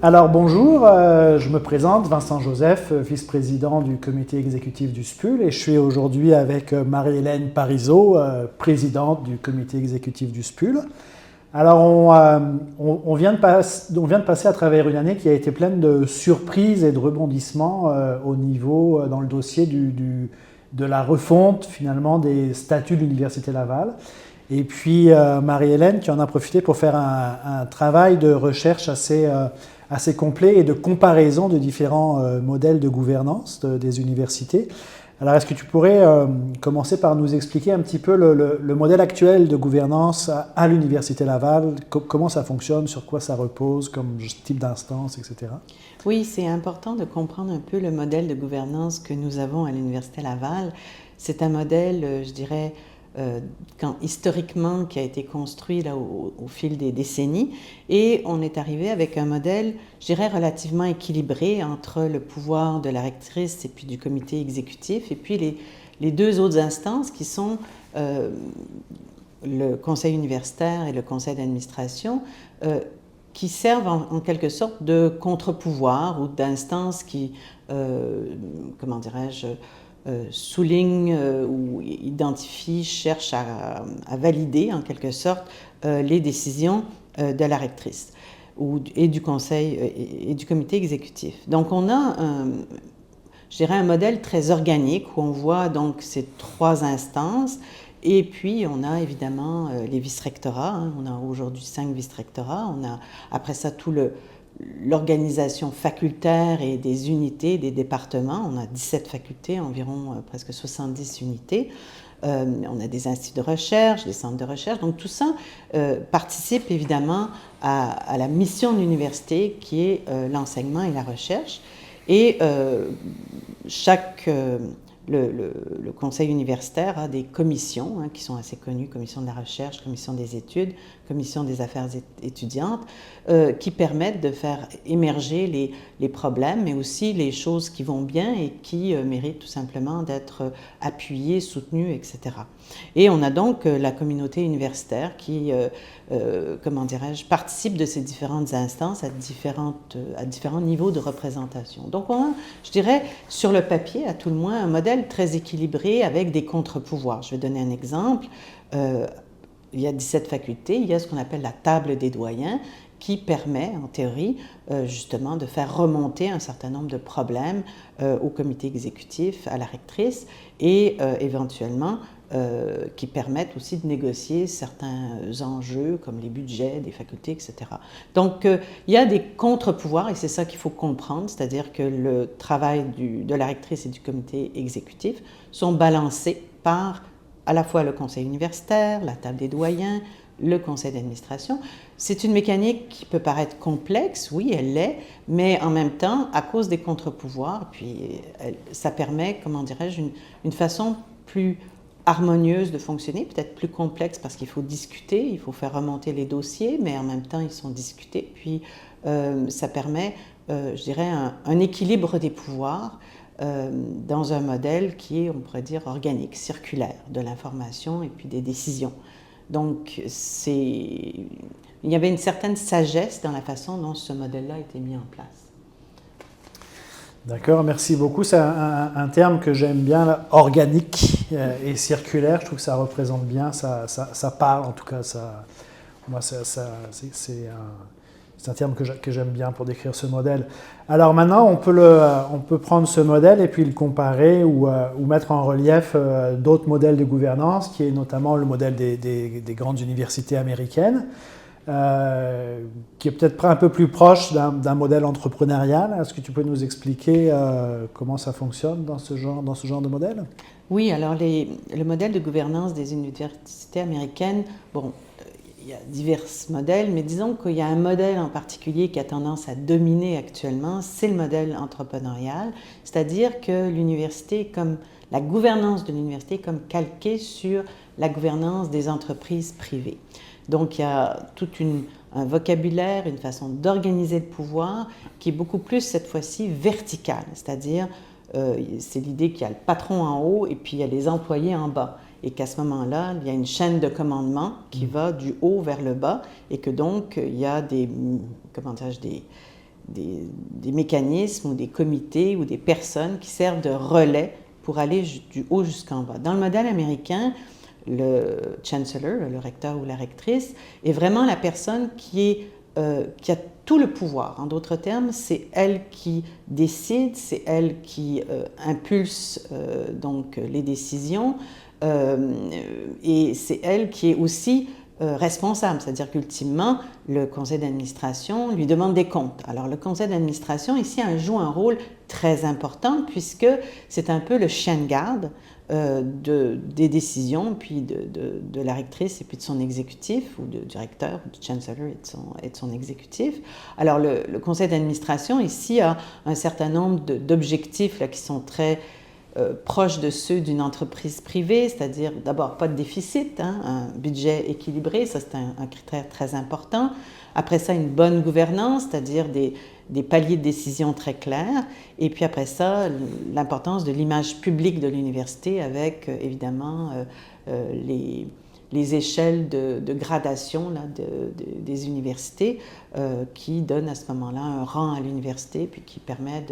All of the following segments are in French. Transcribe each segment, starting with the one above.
Alors bonjour, je me présente, Vincent Joseph, vice-président du comité exécutif du SPUL, et je suis aujourd'hui avec Marie-Hélène Parizeau, présidente du comité exécutif du SPUL. Alors on vient de passer à travers une année qui a été pleine de surprises et de rebondissements au niveau, dans le dossier de la refonte finalement des statuts de l'Université Laval. Et puis Marie-Hélène qui en a profité pour faire un travail de recherche assez complet et de comparaison de différents modèles de gouvernance des universités. Alors, est-ce que tu pourrais commencer par nous expliquer un petit peu le modèle actuel de gouvernance à l'Université Laval, comment ça fonctionne, sur quoi ça repose, comme type d'instance, etc. Oui, c'est important de comprendre un peu le modèle de gouvernance que nous avons à l'Université Laval. C'est un modèle, je dirais, historiquement, qui a été construit là, au fil des décennies. Et on est arrivé avec un modèle, je dirais, relativement équilibré entre le pouvoir de la rectrice et puis du comité exécutif, et puis les deux autres instances qui sont le conseil universitaire et le conseil d'administration, qui servent en quelque sorte de contre-pouvoir ou d'instances qui, comment dirais-je, souligne ou identifie, cherche à valider en quelque sorte les décisions de la rectrice et du conseil et du comité exécutif. Donc on a, je dirais, un modèle très organique où on voit donc ces trois instances. Et puis, on a évidemment les vice-rectorats. Hein. On a aujourd'hui 5 vice-rectorats. On a après ça tout l'organisation facultaire et des unités, des départements. On a 17 facultés, environ presque 70 unités. On a des instituts de recherche, des centres de recherche. Donc tout ça participe évidemment à la mission de l'université qui est l'enseignement et la recherche. Et le conseil universitaire a des commissions qui sont assez connues, commission de la recherche, commission des études, commission des affaires étudiantes, qui permettent de faire émerger les problèmes, mais aussi les choses qui vont bien et qui méritent tout simplement d'être appuyées, soutenues, etc. Et on a donc la communauté universitaire qui, comment dirais-je, participe de ces différentes instances à différents niveaux de représentation. Donc on a, je dirais, sur le papier, à tout le moins, un modèle très équilibré avec des contre-pouvoirs. Je vais donner un exemple. Il y a 17 facultés, il y a ce qu'on appelle la table des doyens qui permet, en théorie, justement de faire remonter un certain nombre de problèmes au comité exécutif, à la rectrice et éventuellement qui permettent aussi de négocier certains enjeux comme les budgets des facultés, etc. Donc, il y a des contre-pouvoirs et c'est ça qu'il faut comprendre, c'est-à-dire que le travail de la rectrice et du comité exécutif sont balancés par à la fois le conseil universitaire, la table des doyens, le conseil d'administration. C'est une mécanique qui peut paraître complexe, oui, elle l'est, mais en même temps, à cause des contre-pouvoirs, puis ça permet, comment dirais-je, une façon plus harmonieuse de fonctionner, peut-être plus complexe parce qu'il faut discuter, il faut faire remonter les dossiers, mais en même temps, ils sont discutés. Puis, ça permet, je dirais, un équilibre des pouvoirs dans un modèle qui est, on pourrait dire, organique, circulaire, de l'information et puis des décisions. Donc, il y avait une certaine sagesse dans la façon dont ce modèle-là a été mis en place. D'accord, merci beaucoup. C'est un terme que j'aime bien, là, organique et circulaire. Je trouve que ça représente bien, ça parle en tout cas. Moi, c'est un terme que j'aime bien pour décrire ce modèle. Alors maintenant, on peut prendre ce modèle et puis le comparer ou mettre en relief d'autres modèles de gouvernance, qui est notamment le modèle des grandes universités américaines, qui est peut-être un peu plus proche d'un modèle entrepreneurial. Est-ce que tu peux nous expliquer comment ça fonctionne dans ce genre de modèle? Oui, alors le modèle de gouvernance des universités américaines, bon, il y a divers modèles, mais disons qu'il y a un modèle en particulier qui a tendance à dominer actuellement, c'est le modèle entrepreneurial, c'est-à-dire que l'université, comme la gouvernance de l'université, est comme calquée sur la gouvernance des entreprises privées. Donc il y a tout un vocabulaire, une façon d'organiser le pouvoir qui est beaucoup plus cette fois-ci verticale, c'est-à-dire c'est l'idée qu'il y a le patron en haut et puis il y a les employés en bas. Et qu'à ce moment-là, il y a une chaîne de commandement qui va du haut vers le bas et que donc il y a des mécanismes ou des comités ou des personnes qui servent de relais pour aller du haut jusqu'en bas. Dans le modèle américain, le chancellor, le recteur ou la rectrice, est vraiment la personne qui a tout le pouvoir. En d'autres termes, c'est elle qui décide, c'est elle qui impulse donc les décisions et c'est elle qui est aussi responsable, c'est-à-dire qu'ultimement, le conseil d'administration lui demande des comptes. Alors, le conseil d'administration, ici, joue un rôle très important puisque c'est un peu le chien de garde des décisions, puis de la rectrice et puis de son exécutif, ou du recteur, du chancellor et de son exécutif. Alors, le conseil d'administration, ici, a un certain nombre d'objectifs là, qui sont très proches de ceux d'une entreprise privée, c'est-à-dire d'abord pas de déficit, un budget équilibré, ça c'est un critère très important. Après ça, une bonne gouvernance, c'est-à-dire des paliers de décision très clairs. Et puis après ça, l'importance de l'image publique de l'université avec évidemment les échelles de gradation là, des universités qui donnent à ce moment-là un rang à l'université puis qui permet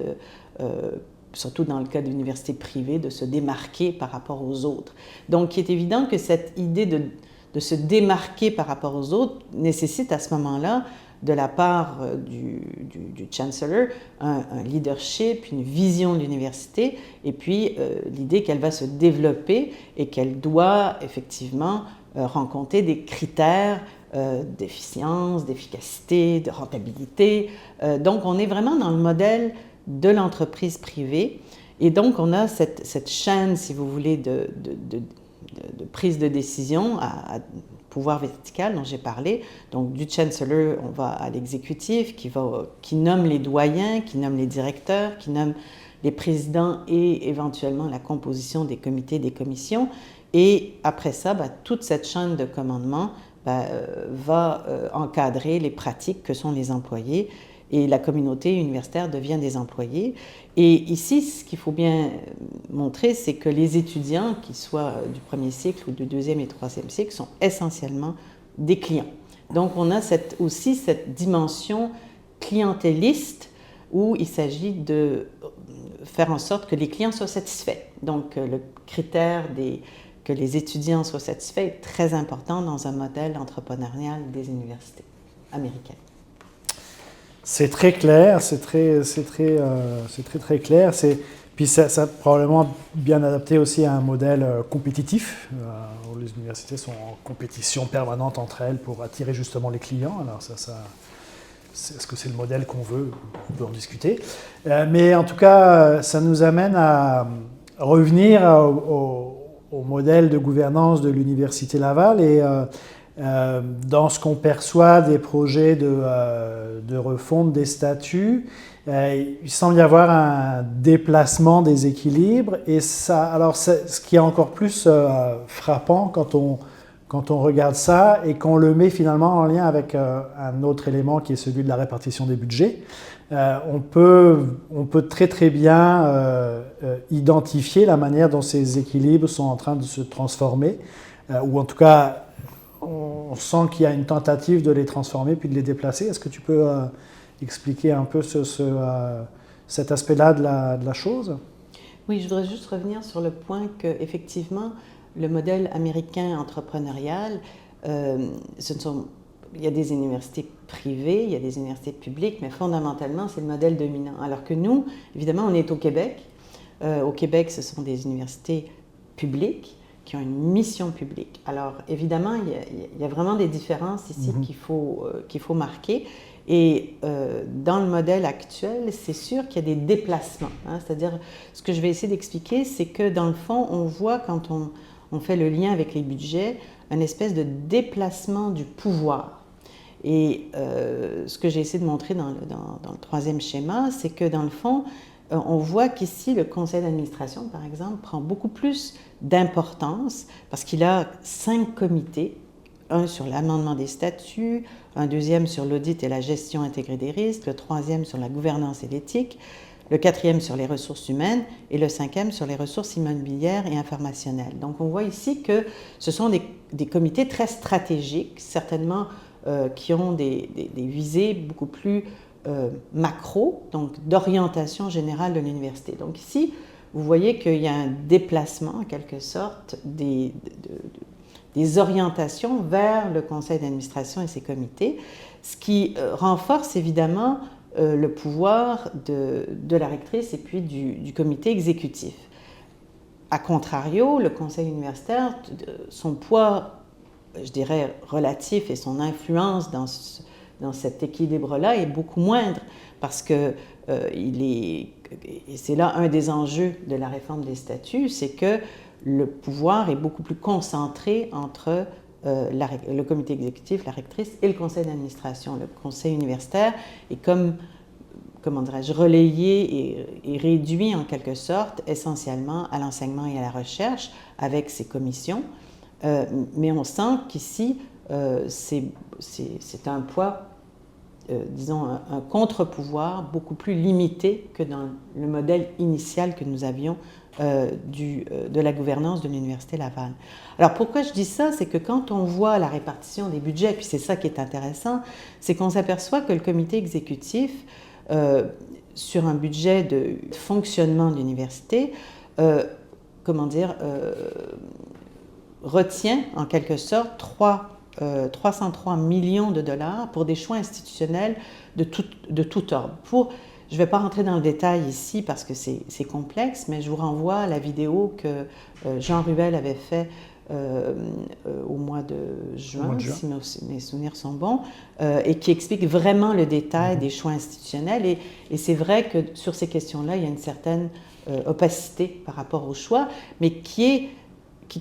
surtout dans le cas de l'université privée, de se démarquer par rapport aux autres. Donc, il est évident que cette idée de se démarquer par rapport aux autres nécessite à ce moment-là, de la part du chancellor, un leadership, une vision de l'université, et puis l'idée qu'elle va se développer et qu'elle doit effectivement rencontrer des critères d'efficience, d'efficacité, de rentabilité. Donc, on est vraiment dans le modèle de l'entreprise privée. Et donc, on a cette chaîne, si vous voulez, de prise de décision à pouvoir vertical dont j'ai parlé. Donc, du chancellor, on va à l'exécutif qui nomme les doyens, qui nomme les directeurs, qui nomme les présidents et éventuellement la composition des comités, des commissions. Et après ça, toute cette chaîne de commandement va encadrer les pratiques que sont les employés. Et la communauté universitaire devient des employés. Et ici, ce qu'il faut bien montrer, c'est que les étudiants, qu'ils soient du premier cycle ou du deuxième et troisième cycle, sont essentiellement des clients. Donc, on a aussi cette dimension clientéliste où il s'agit de faire en sorte que les clients soient satisfaits. Donc, le critère que les étudiants soient satisfaits est très important dans un modèle entrepreneurial des universités américaines. C'est très clair, c'est très clair. Puis ça probablement bien adapté aussi à un modèle compétitif, où les universités sont en compétition permanente entre elles pour attirer justement les clients. Alors est-ce que c'est le modèle qu'on veut? On peut en discuter. Mais en tout cas, ça nous amène à revenir au modèle de gouvernance de l'Université Laval et dans ce qu'on perçoit des projets de refonte des statuts, il semble y avoir un déplacement des équilibres. Et ce qui est encore plus frappant quand on regarde ça et qu'on le met finalement en lien avec un autre élément qui est celui de la répartition des budgets, on peut très très bien identifier la manière dont ces équilibres sont en train de se transformer, ou en tout cas on sent qu'il y a une tentative de les transformer puis de les déplacer. Est-ce que tu peux expliquer un peu cet aspect-là de la chose? Oui, je voudrais juste revenir sur le point qu'effectivement, le modèle américain entrepreneurial, il y a des universités privées, il y a des universités publiques, mais fondamentalement, c'est le modèle dominant. Alors que nous, évidemment, on est au Québec. Au Québec, ce sont des universités publiques qui ont une mission publique. Alors, évidemment, il y a vraiment des différences ici qu'il faut marquer. Et dans le modèle actuel, c'est sûr qu'il y a des déplacements. C'est-à-dire, ce que je vais essayer d'expliquer, c'est que dans le fond, on voit quand on fait le lien avec les budgets, une espèce de déplacement du pouvoir. Et ce que j'ai essayé de montrer dans le troisième schéma, c'est que dans le fond, on voit qu'ici, le conseil d'administration, par exemple, prend beaucoup plus d'importance parce qu'il a 5 comités, un sur l'amendement des statuts, un deuxième sur l'audit et la gestion intégrée des risques, le troisième sur la gouvernance et l'éthique, le quatrième sur les ressources humaines et le cinquième sur les ressources immobilières et informationnelles. Donc on voit ici que ce sont des comités très stratégiques, certainement qui ont des visées beaucoup plus macro, donc d'orientation générale de l'université. Donc ici, vous voyez qu'il y a un déplacement, en quelque sorte, des orientations vers le conseil d'administration et ses comités, ce qui renforce évidemment le pouvoir de la rectrice et puis du comité exécutif. A contrario, le conseil universitaire, son poids, je dirais, relatif et son influence dans cet équilibre-là est beaucoup moindre parce que et c'est là un des enjeux de la réforme des statuts, c'est que le pouvoir est beaucoup plus concentré entre le comité exécutif, la rectrice et le conseil d'administration. Le conseil universitaire est comment dirais-je, relayé et réduit en quelque sorte essentiellement à l'enseignement et à la recherche avec ses commissions. Mais on sent qu'ici, c'est un poids, disons, un contre-pouvoir beaucoup plus limité que dans le modèle initial que nous avions de la gouvernance de l'Université Laval. Alors pourquoi je dis ça? C'est que quand on voit la répartition des budgets, puis c'est ça qui est intéressant, c'est qu'on s'aperçoit que le comité exécutif, sur un budget de fonctionnement de l'université, retient en quelque sorte 303 millions de dollars pour des choix institutionnels de tout ordre. Je ne vais pas rentrer dans le détail ici parce que c'est complexe, mais je vous renvoie à la vidéo que Jean Ruel avait fait au mois de juin, si mes souvenirs sont bons, et qui explique vraiment le détail des choix institutionnels. Et c'est vrai que sur ces questions-là, il y a une certaine opacité par rapport aux choix, mais qui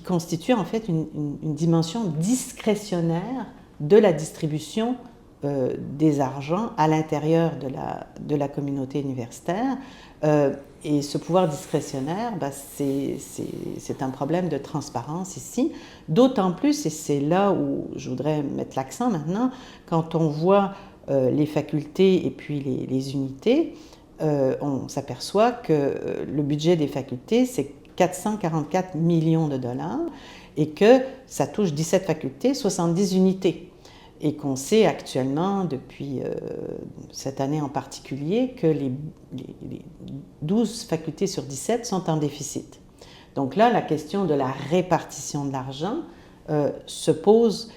constitue en fait une dimension discrétionnaire de la distribution des argents à l'intérieur de la communauté universitaire. Et ce pouvoir discrétionnaire, c'est un problème de transparence ici, d'autant plus, et c'est là où je voudrais mettre l'accent maintenant, quand on voit les facultés et puis les unités, on s'aperçoit que le budget des facultés, c'est 444 millions de dollars et que ça touche 17 facultés, 70 unités. Et qu'on sait actuellement, depuis cette année en particulier, que les 12 facultés sur 17 sont en déficit. Donc là, la question de la répartition de l'argent se pose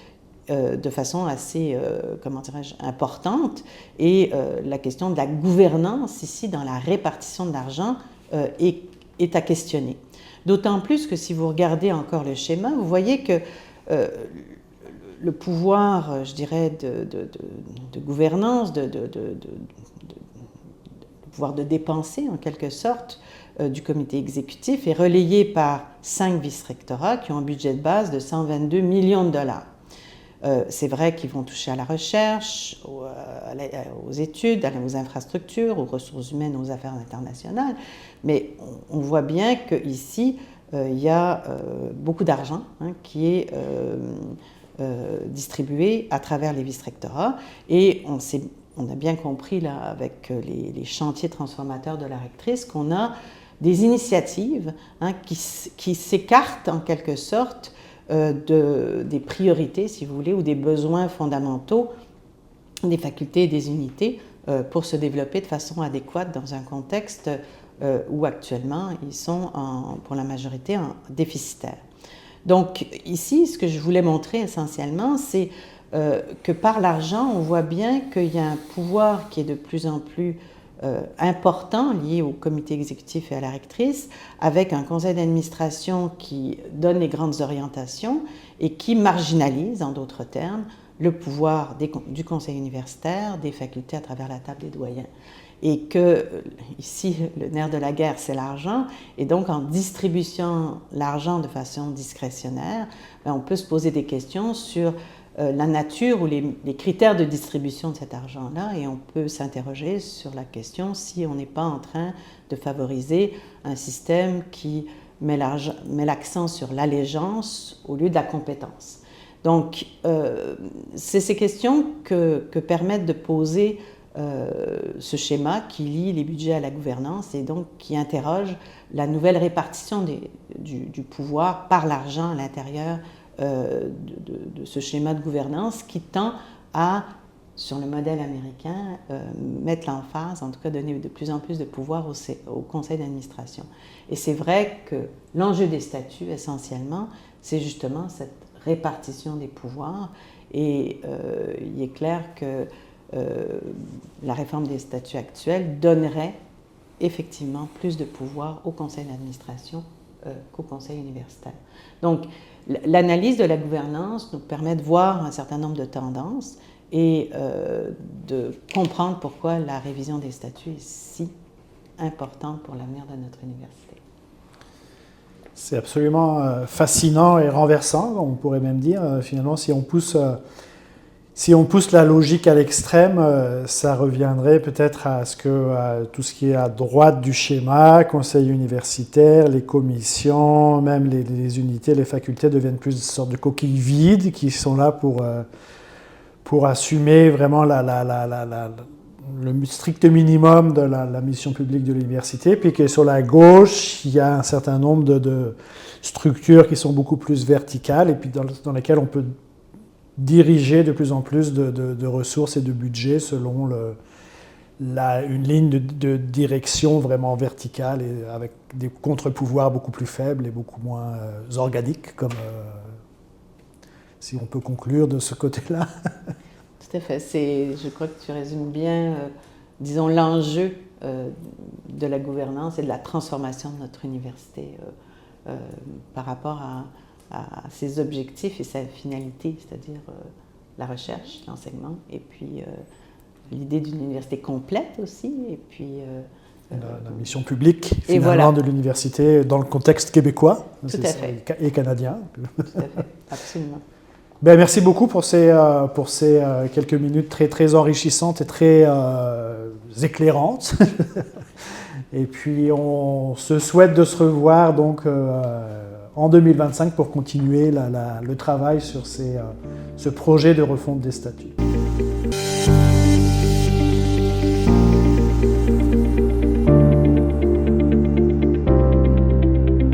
de façon assez, comment dirais-je, importante. Et la question de la gouvernance ici, dans la répartition de l'argent, est à questionner. D'autant plus que si vous regardez encore le schéma, vous voyez que le pouvoir, je dirais, de gouvernance, le pouvoir de dépenser en quelque sorte du comité exécutif est relayé par 5 vice-rectorats qui ont un budget de base de 122 millions de dollars. C'est vrai qu'ils vont toucher à la recherche, aux études, aux infrastructures, aux ressources humaines, aux affaires internationales, mais on voit bien qu'ici, il y a beaucoup d'argent qui est distribué à travers les vice-rectorats, et on a bien compris là avec les chantiers transformateurs de la rectrice qu'on a des initiatives qui s'écartent en quelque sorte des priorités, si vous voulez, ou des besoins fondamentaux des facultés et des unités pour se développer de façon adéquate dans un contexte où actuellement ils sont pour la majorité déficitaires. Donc ici, ce que je voulais montrer essentiellement, c'est que par l'argent, on voit bien qu'il y a un pouvoir qui est de plus en plus important lié au comité exécutif et à la rectrice, avec un conseil d'administration qui donne les grandes orientations et qui marginalise, en d'autres termes, le pouvoir du conseil universitaire, des facultés à travers la table des doyens. Et que ici, le nerf de la guerre, c'est l'argent, et donc en distribuant l'argent de façon discrétionnaire, on peut se poser des questions sur la nature ou les critères de distribution de cet argent-là, et on peut s'interroger sur la question si on n'est pas en train de favoriser un système qui met l'accent sur l'allégeance au lieu de la compétence. Donc, c'est ces questions que permettent de poser ce schéma qui lie les budgets à la gouvernance et donc qui interroge la nouvelle répartition du pouvoir par l'argent à l'intérieur de ce schéma de gouvernance qui tend à sur le modèle américain, mettre l'emphase, en tout cas donner de plus en plus de pouvoir au conseil d'administration. Et c'est vrai que l'enjeu des statuts, essentiellement, c'est justement cette répartition des pouvoirs. Et il est clair que la réforme des statuts actuels donnerait effectivement plus de pouvoir au conseil d'administration qu'au conseil universitaire. Donc, l'analyse de la gouvernance nous permet de voir un certain nombre de tendances et de comprendre pourquoi la révision des statuts est si importante pour l'avenir de notre université. C'est absolument fascinant et renversant, on pourrait même dire. Finalement, si on pousse la logique à l'extrême, ça reviendrait peut-être à tout ce qui est à droite du schéma, conseil universitaire, les commissions, même les unités, les facultés deviennent plus une sorte de coquilles vides qui sont là pour assumer vraiment le strict minimum de la mission publique de l'université, puis que sur la gauche, il y a un certain nombre de structures qui sont beaucoup plus verticales et puis dans lesquelles on peut diriger de plus en plus de ressources et de budget selon une ligne de direction vraiment verticale et avec des contre-pouvoirs beaucoup plus faibles et beaucoup moins organiques, comme si on peut conclure de ce côté-là. Tout à fait. Je crois que tu résumes bien, disons, l'enjeu de la gouvernance et de la transformation de notre université par rapport à ses objectifs et sa finalité, c'est-à-dire la recherche, l'enseignement, et puis l'idée d'une université complète aussi, et puis... la mission publique, finalement, de l'université dans le contexte québécois et canadien. Tout à fait, absolument. Ben, merci beaucoup pour ces quelques minutes très, très enrichissantes et très éclairantes. Et puis, on se souhaite de se revoir donc, en 2025 pour continuer le travail sur ce projet de refonte des statuts.